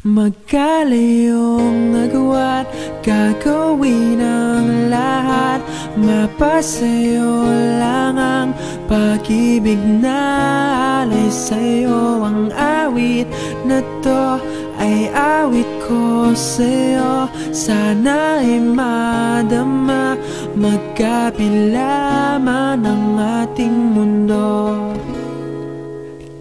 Magkalayong agwat, gagawin ang lahat. Mapasayo lang ang pag-ibig na alay sa'yo. Ang awit na to ay awit ko sa'yo. Sana ay madama, magkapila man ang ating mundo.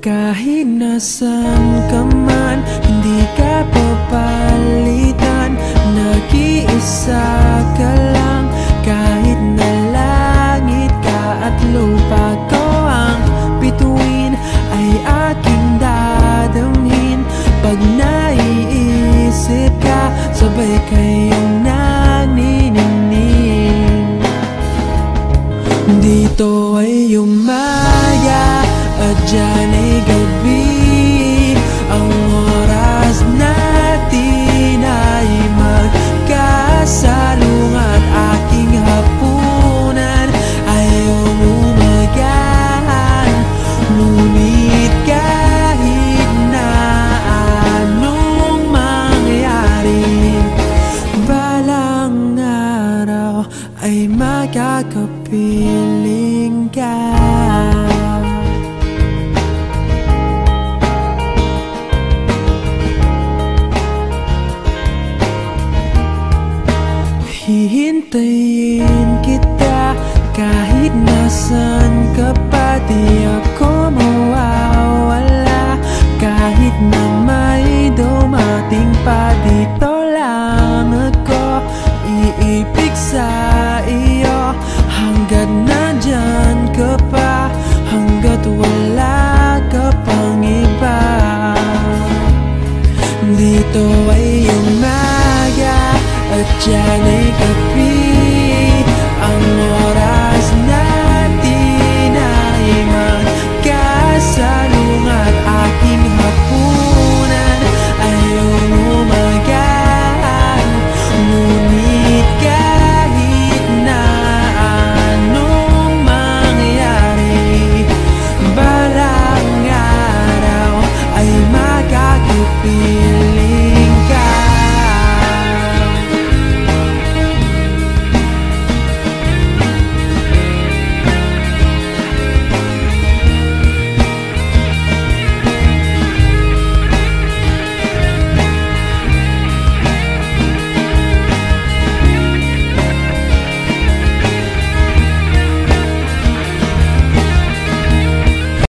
Kahit nasan ka man, hindi ka papalitan. Nag-iisa ka lang, kahit na langit ka at lupa ko ang bituin, ay aking dadamhin. Pag naiisip ka, sabay kayong naniningning. Dito ay umaga at dyan ay gabi. Ang oras natin ay magkasalung at aking hapunan ay umumagahan. Ngunit kahit na anong mangyari, balang araw ay magkakapiling ka. Hihintayin kita kahit nasan ka pa. Di ako mawawala kahit na may dumating pa. Dito lang ako iibig sa iyo hanggat nandyan ka pa, hanggat wala ka pang iba. Dito ay umaga at dyan